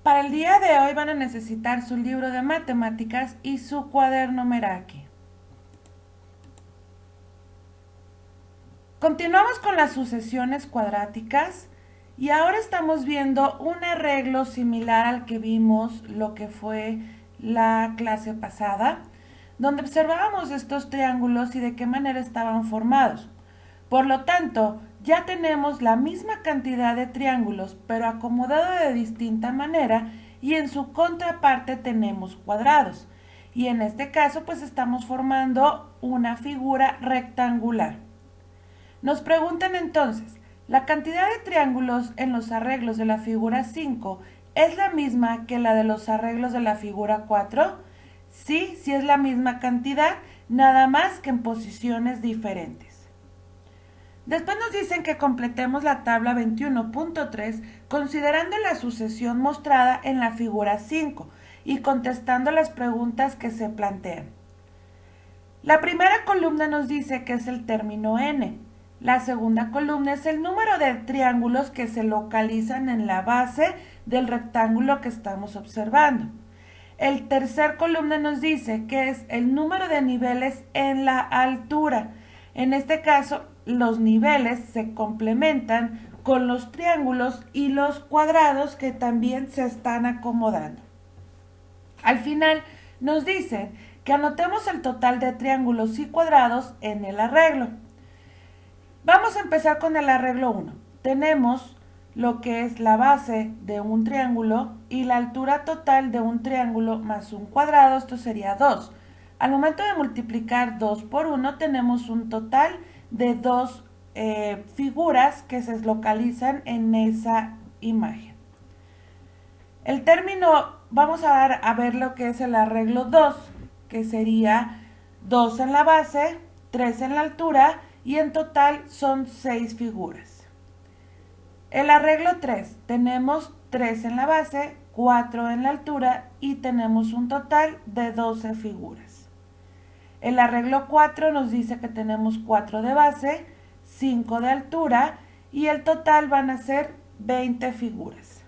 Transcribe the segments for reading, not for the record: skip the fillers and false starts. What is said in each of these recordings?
Para el día de hoy van a necesitar su libro de matemáticas y su cuaderno Meraki. Continuamos con las sucesiones cuadráticas y ahora estamos viendo un arreglo similar al que vimos lo que fue la clase pasada, donde observábamos estos triángulos y de qué manera estaban formados. Por lo tanto, ya tenemos la misma cantidad de triángulos, pero acomodado de distinta manera, y en su contraparte tenemos cuadrados. Y en este caso, pues estamos formando una figura rectangular. Nos preguntan entonces, ¿la cantidad de triángulos en los arreglos de la figura 5 es la misma que la de los arreglos de la figura 4? Sí, sí es la misma cantidad, nada más que en posiciones diferentes. Después nos dicen que completemos la tabla 21.3 considerando la sucesión mostrada en la figura 5 y contestando las preguntas que se plantean. La primera columna nos dice que es el término n. La segunda columna es el número de triángulos que se localizan en la base del rectángulo que estamos observando. El tercer columna nos dice que es el número de niveles en la altura. En este caso, los niveles se complementan con los triángulos y los cuadrados que también se están acomodando. Al final nos dicen que anotemos el total de triángulos y cuadrados en el arreglo. Vamos a empezar con el arreglo 1. Tenemos lo que es la base de un triángulo y la altura total de un triángulo más un cuadrado, esto sería 2. Al momento de multiplicar 2 por 1 tenemos un total de 2 figuras que se localizan en esa imagen. El término, vamos a ver lo que es el arreglo 2, que sería 2 en la base, 3 en la altura y en total son 6 figuras. El arreglo 3, tenemos 3 en la base, 4 en la altura y tenemos un total de 12 figuras. El arreglo 4 nos dice que tenemos 4 de base, 5 de altura y el total van a ser 20 figuras.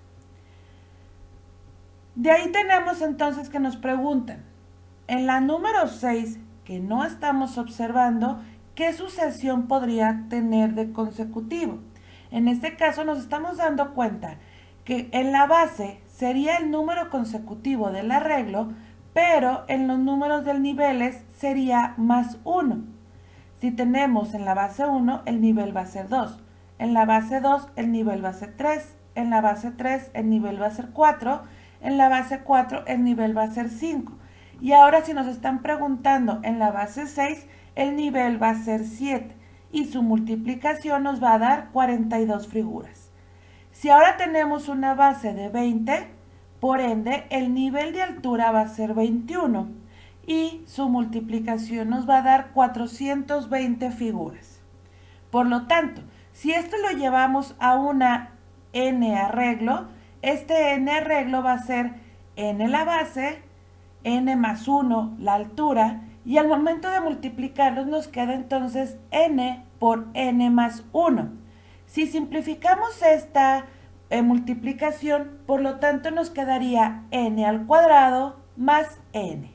De ahí tenemos entonces que nos preguntan, en la número 6 que no estamos observando, ¿qué sucesión podría tener de consecutivo? En este caso nos estamos dando cuenta que en la base sería el número consecutivo del arreglo, pero en los números de niveles sería más 1. Si tenemos en la base 1, el nivel va a ser 2. En la base 2, el nivel va a ser 3. En la base 3, el nivel va a ser 4. En la base 4, el nivel va a ser 5. Y ahora si nos están preguntando en la base 6, el nivel va a ser 7. Y su multiplicación nos va a dar 42 figuras. Si ahora tenemos una base de 20, por ende, el nivel de altura va a ser 21 y su multiplicación nos va a dar 420 figuras. Por lo tanto, si esto lo llevamos a una n arreglo, este n arreglo va a ser n la base, n más 1 la altura, y al momento de multiplicarlos nos queda entonces n por n más 1. Si simplificamos esta multiplicación, por lo tanto nos quedaría n al cuadrado más n.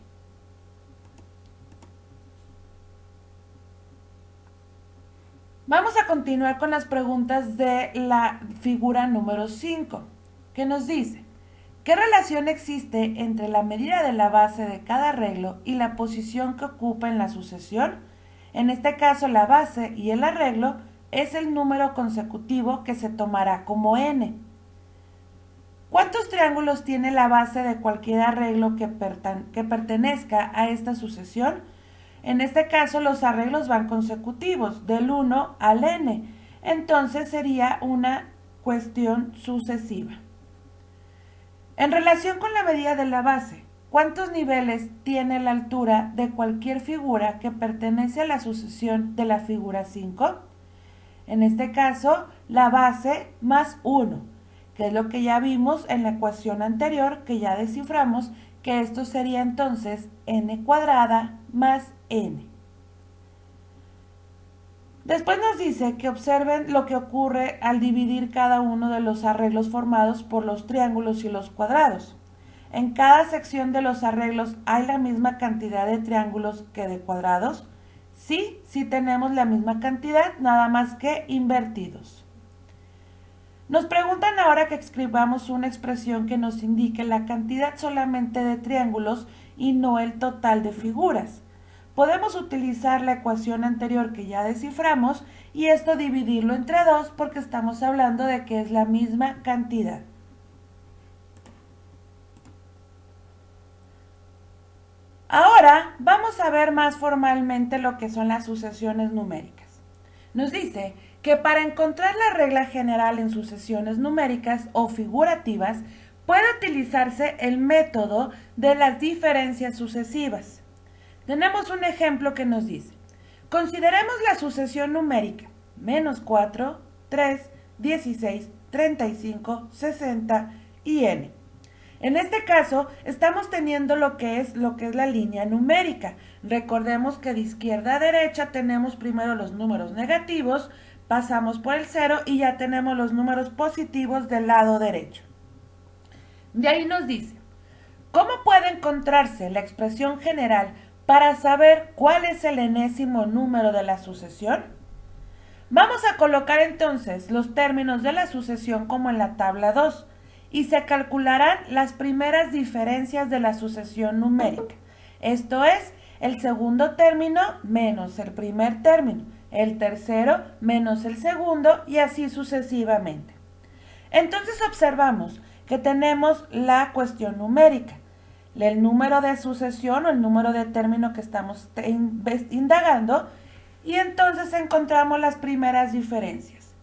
Vamos a continuar con las preguntas de la figura número 5, que nos dice, ¿qué relación existe entre la medida de la base de cada arreglo y la posición que ocupa en la sucesión? En este caso, la base y el arreglo es el número consecutivo que se tomará como n. ¿Cuántos triángulos tiene la base de cualquier arreglo que pertenezca a esta sucesión? En este caso, los arreglos van consecutivos, del 1 al n. Entonces, sería una cuestión sucesiva. En relación con la medida de la base, ¿cuántos niveles tiene la altura de cualquier figura que pertenece a la sucesión de la figura 5? En este caso, la base más 1, que es lo que ya vimos en la ecuación anterior, que ya desciframos, que esto sería entonces n cuadrada más n. Después nos dice que observen lo que ocurre al dividir cada uno de los arreglos formados por los triángulos y los cuadrados. En cada sección de los arreglos hay la misma cantidad de triángulos que de cuadrados. Sí, sí tenemos la misma cantidad, nada más que invertidos. Nos preguntan ahora que escribamos una expresión que nos indique la cantidad solamente de triángulos y no el total de figuras. Podemos utilizar la ecuación anterior que ya desciframos y esto dividirlo entre 2 porque estamos hablando de que es la misma cantidad. Ahora vamos a ver más formalmente lo que son las sucesiones numéricas. Nos dice que para encontrar la regla general en sucesiones numéricas o figurativas puede utilizarse el método de las diferencias sucesivas. Tenemos un ejemplo que nos dice, consideremos la sucesión numérica, menos 4, 3, 16, 35, 60 y n. En este caso, estamos teniendo lo que es la línea numérica. Recordemos que de izquierda a derecha tenemos primero los números negativos, pasamos por el 0 y ya tenemos los números positivos del lado derecho. De ahí nos dice, ¿cómo puede encontrarse la expresión general para saber cuál es el enésimo número de la sucesión? Vamos a colocar entonces los términos de la sucesión como en la tabla 2 y se calcularán las primeras diferencias de la sucesión numérica. Esto es, el segundo término menos el primer término, el tercero menos el segundo y así sucesivamente. Entonces observamos que tenemos la cuestión numérica, el número de sucesión o el número de término que estamos indagando y entonces encontramos las primeras diferencias.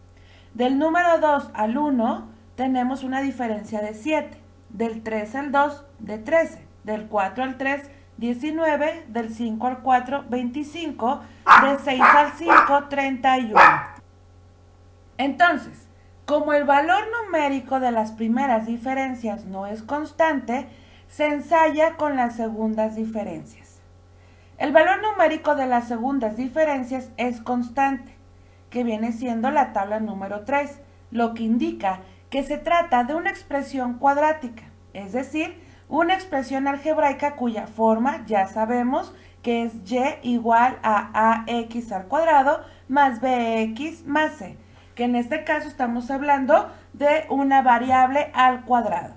Del número 2 al 1 tenemos una diferencia de 7, del 3 al 2 de 13, del 4 al 3 19, del 5 al 4 25, del 6 al 5 31. Entonces, como el valor numérico de las primeras diferencias no es constante, se ensaya con las segundas diferencias. El valor numérico de las segundas diferencias es constante, que viene siendo la tabla número 3, lo que indica que se trata de una expresión cuadrática, es decir, una expresión algebraica cuya forma ya sabemos que es y igual a ax al cuadrado más bx más c, que en este caso estamos hablando de una variable al cuadrado.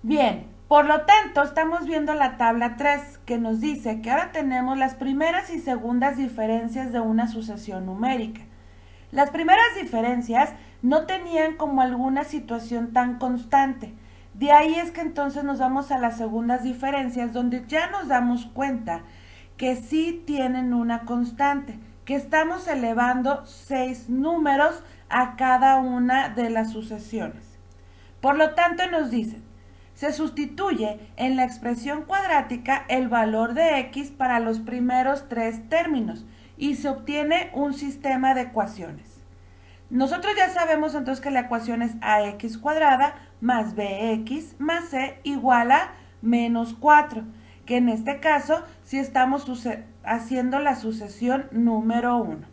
Bien, por lo tanto estamos viendo la tabla 3 que nos dice que ahora tenemos las primeras y segundas diferencias de una sucesión numérica. Las primeras diferencias no tenían como alguna situación tan constante. De ahí es que entonces nos vamos a las segundas diferencias donde ya nos damos cuenta que sí tienen una constante, que estamos elevando 6 números a cada una de las sucesiones. Por lo tanto nos dicen, se sustituye en la expresión cuadrática el valor de x para los primeros 3 términos y se obtiene un sistema de ecuaciones. Nosotros ya sabemos entonces que la ecuación es ax cuadrada más bx más c igual a menos 4, que en este caso sí estamos haciendo la sucesión número 1.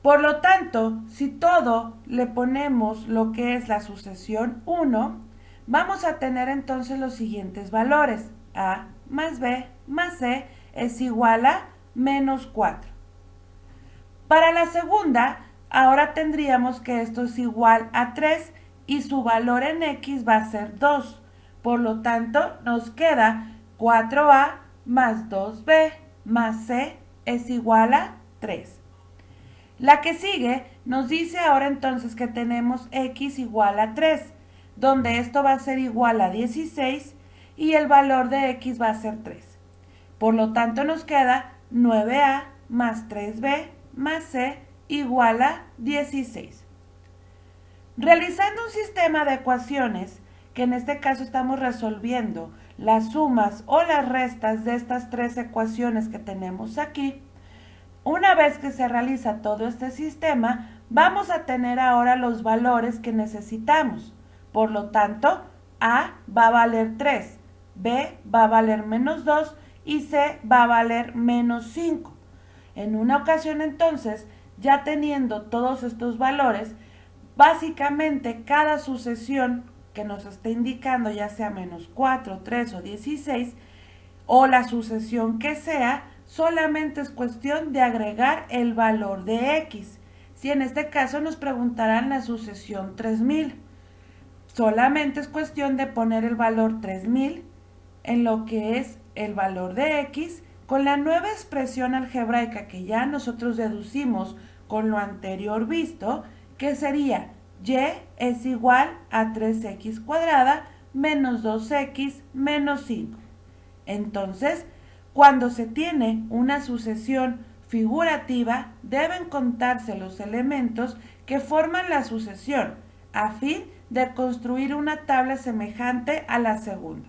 Por lo tanto, si todo le ponemos lo que es la sucesión 1, vamos a tener entonces los siguientes valores. A más b más c es igual a menos 4. Para la segunda, ahora tendríamos que esto es igual a 3 y su valor en x va a ser 2. Por lo tanto, nos queda 4a más 2b más c es igual a 3. La que sigue nos dice ahora entonces que tenemos x igual a 3, donde esto va a ser igual a 16 y el valor de x va a ser 3. Por lo tanto nos queda 9a más 3b más c igual a 16. Realizando un sistema de ecuaciones, que en este caso estamos resolviendo las sumas o las restas de estas 3 ecuaciones que tenemos aquí, una vez que se realiza todo este sistema, vamos a tener ahora los valores que necesitamos. Por lo tanto, A va a valer 3, B va a valer menos 2 y C va a valer menos 5. En una ocasión entonces, ya teniendo todos estos valores, básicamente cada sucesión que nos esté indicando, ya sea menos 4, 3 o 16, o la sucesión que sea, solamente es cuestión de agregar el valor de X. Si en este caso nos preguntarán la sucesión 3000, solamente es cuestión de poner el valor 3000 en lo que es el valor de X con la nueva expresión algebraica que ya nosotros deducimos con lo anterior visto, que sería Y es igual a 3X cuadrada menos 2X menos 5. Entonces, cuando se tiene una sucesión figurativa, deben contarse los elementos que forman la sucesión, a fin de construir una tabla semejante a la segunda.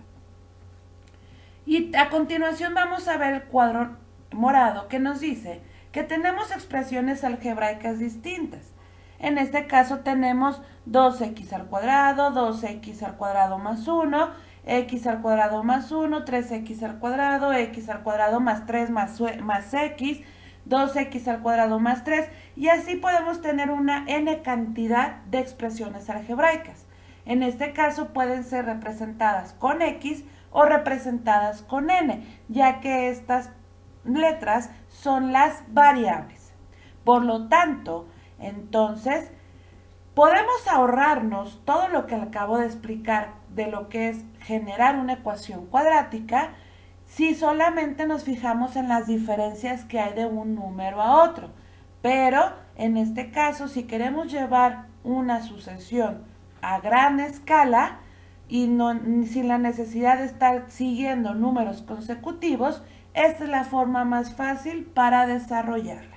Y a continuación vamos a ver el cuadro morado que nos dice que tenemos expresiones algebraicas distintas. En este caso tenemos 2x al cuadrado, 2x al cuadrado más 1, x al cuadrado más 1, 3x al cuadrado más 3 más x, 2x al cuadrado más 3, y así podemos tener una n cantidad de expresiones algebraicas. En este caso pueden ser representadas con x o representadas con n, ya que estas letras son las variables. Por lo tanto, entonces, podemos ahorrarnos todo lo que acabo de explicar de lo que es generar una ecuación cuadrática si solamente nos fijamos en las diferencias que hay de un número a otro. Pero, en este caso, si queremos llevar una sucesión a gran escala y sin la necesidad de estar siguiendo números consecutivos, esta es la forma más fácil para desarrollarla.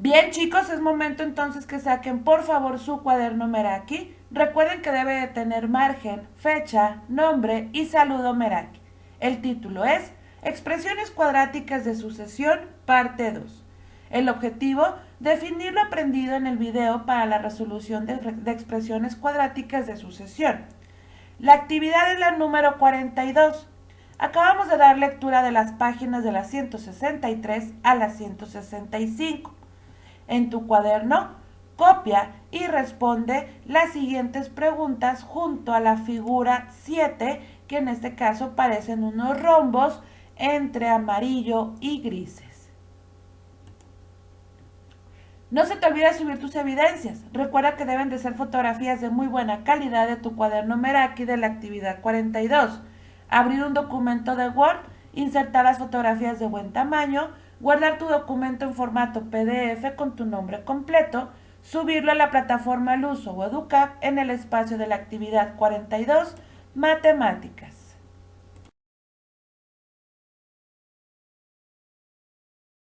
Bien, chicos, es momento entonces que saquen por favor su cuaderno Meraki. Recuerden que debe de tener margen, fecha, nombre y saludo Meraki. El título es Expresiones cuadráticas de sucesión, parte 2. El objetivo, definir lo aprendido en el video para la resolución de expresiones cuadráticas de sucesión. La actividad es la número 42. Acabamos de dar lectura de las páginas de la 163 a la 165. En tu cuaderno, copia y responde las siguientes preguntas junto a la figura 7, que en este caso parecen unos rombos entre amarillo y grises. No se te olvide subir tus evidencias. Recuerda que deben de ser fotografías de muy buena calidad de tu cuaderno Meraki de la actividad 42. Abrir un documento de Word, insertar las fotografías de buen tamaño, guardar tu documento en formato PDF con tu nombre completo, subirlo a la plataforma Luso o Educap en el espacio de la actividad 42, Matemáticas.